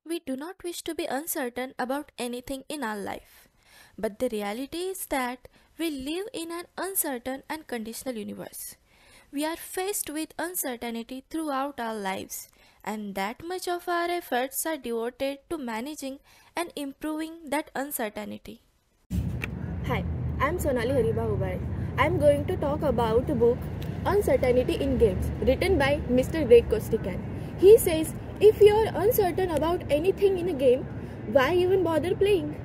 We do not wish to be uncertain about anything in our life. But the reality is that we live in an uncertain and conditional universe. We are faced with uncertainty throughout our lives, and that much of our efforts are devoted to managing and improving that uncertainty. Hi, I'm Sonali Haribahubai. I'm going to talk about the book Uncertainty in Games, written by Mr. Greg Costigan. He says, if you're uncertain about anything in a game, why even bother playing?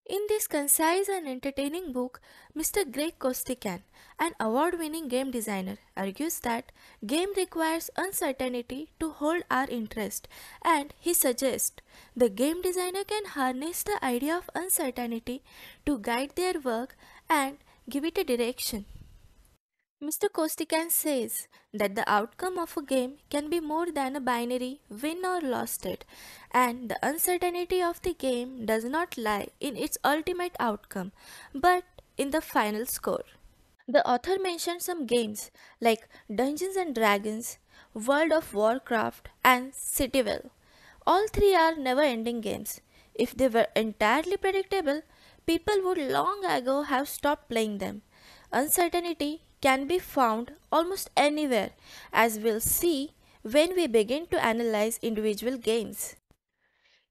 In this concise and entertaining book, Mr. Greg Costigan, an award-winning game designer, argues that game requires uncertainty to hold our interest, and he suggests the game designer can harness the idea of uncertainty to guide their work and give it a direction. Mr. Costigan says that the outcome of a game can be more than a binary win or loss state, and the uncertainty of the game does not lie in its ultimate outcome, but in the final score. The author mentioned some games like Dungeons and Dragons, World of Warcraft, and Cityville. All three are never ending games. If they were entirely predictable, people would long ago have stopped playing them. Uncertainty can be found almost anywhere, as we'll see when we begin to analyze individual games.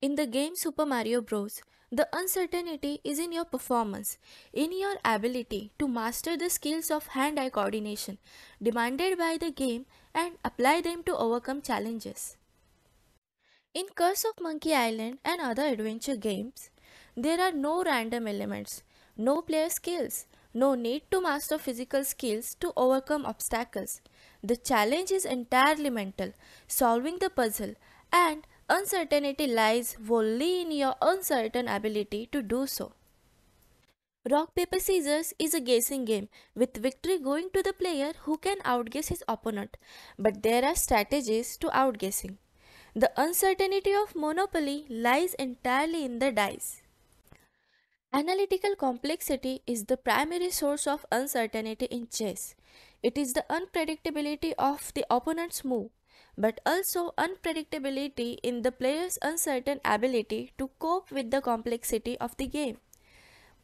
In the game Super Mario Bros., the uncertainty is in your performance, in your ability to master the skills of hand-eye coordination demanded by the game and apply them to overcome challenges. In Curse of Monkey Island and other adventure games, there are no random elements, no player skills, no need to master physical skills to overcome obstacles. The challenge is entirely mental, solving the puzzle, and uncertainty lies wholly in your uncertain ability to do so. Rock Paper Scissors is a guessing game, with victory going to the player who can outguess his opponent, but there are strategies to outguessing. The uncertainty of Monopoly lies entirely in the dice. Analytical complexity is the primary source of uncertainty in chess. It is the unpredictability of the opponent's move, but also unpredictability in the player's uncertain ability to cope with the complexity of the game.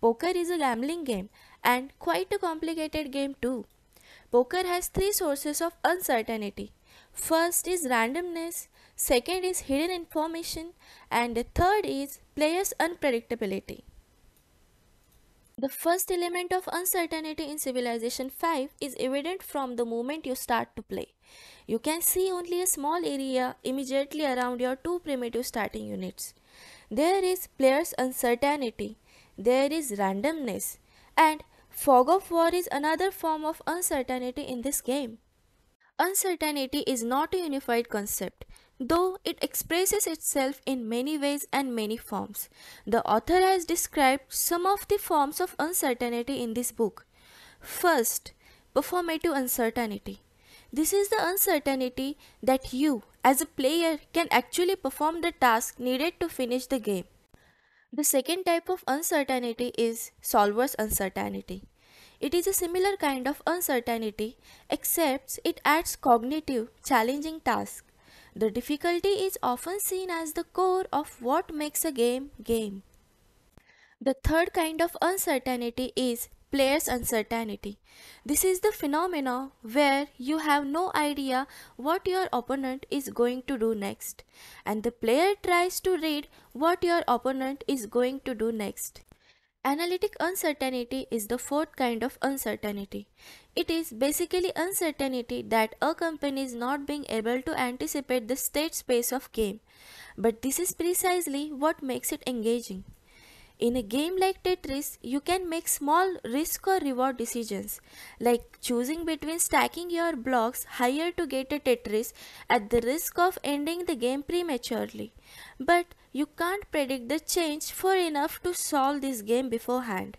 Poker is a gambling game and quite a complicated game too. Poker has three sources of uncertainty. First is randomness, second is hidden information, and the third is player's unpredictability. The first element of uncertainty in Civilization 5 is evident from the moment you start to play. You can see only a small area immediately around your two primitive starting units. There is player's uncertainty, there is randomness, and fog of war is another form of uncertainty in this game. Uncertainty is not a unified concept, though it expresses itself in many ways and many forms. The author has described some of the forms of uncertainty in this book. First, performative uncertainty. This is the uncertainty that you, as a player, can actually perform the task needed to finish the game. The second type of uncertainty is solver's uncertainty. It is a similar kind of uncertainty, except it adds cognitive, challenging tasks. The difficulty is often seen as the core of what makes a game game. The third kind of uncertainty is player's uncertainty. This is the phenomena where you have no idea what your opponent is going to do next, and the player tries to read what your opponent is going to do next. Analytic uncertainty is the fourth kind of uncertainty. It is basically uncertainty that accompanies not being able to anticipate the state space of game, but this is precisely what makes it engaging. In a game like Tetris, you can make small risk or reward decisions, like choosing between stacking your blocks higher to get a Tetris at the risk of ending the game prematurely. But you can't predict the change far enough to solve this game beforehand.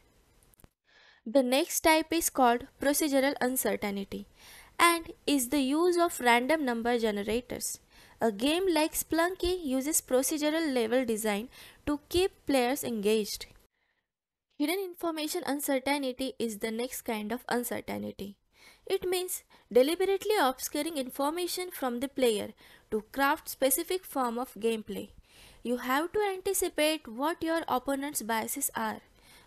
The next type is called procedural uncertainty and is the use of random number generators. A game like Splunky uses procedural level design to keep players engaged. Hidden information uncertainty is the next kind of uncertainty. It means deliberately obscuring information from the player to craft specific form of gameplay. You have to anticipate what your opponent's biases are,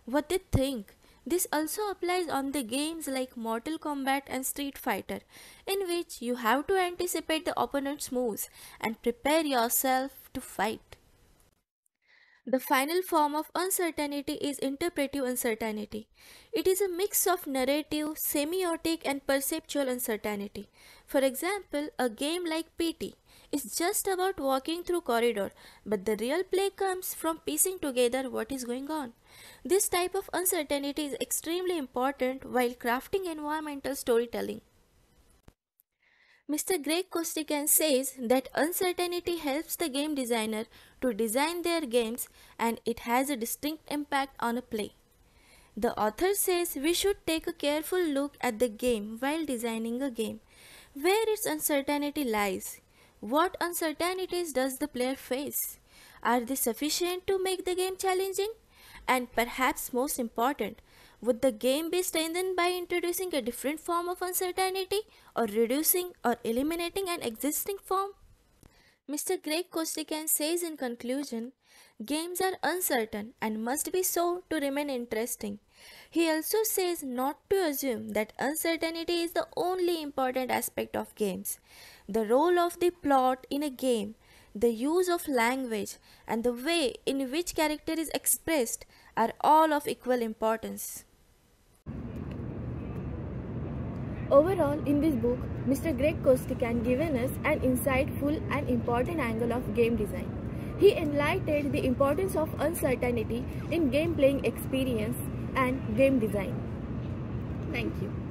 what they think. This also applies on the games like Mortal Kombat and Street Fighter, in which you have to anticipate the opponent's moves and prepare yourself to fight. The final form of uncertainty is interpretive uncertainty. It is a mix of narrative, semiotic, and perceptual uncertainty. For example, a game like PT is just about walking through corridor, but the real play comes from piecing together what is going on. This type of uncertainty is extremely important while crafting environmental storytelling. Mr. Greg Costigan says that uncertainty helps the game designer to design their games and it has a distinct impact on a play. The author says we should take a careful look at the game while designing a game, where its uncertainty lies. What uncertainties does the player face? Are they sufficient to make the game challenging? And perhaps most important, would the game be strengthened by introducing a different form of uncertainty or reducing or eliminating an existing form? Mr. Greg Costigan says in conclusion, games are uncertain and must be so to remain interesting. He also says not to assume that uncertainty is the only important aspect of games. The role of the plot in a game, the use of language, and the way in which character is expressed are all of equal importance. Overall, in this book, Mr. Greg Costigan given us an insightful and important angle of game design. He enlightened the importance of uncertainty in game playing experience and game design. Thank you.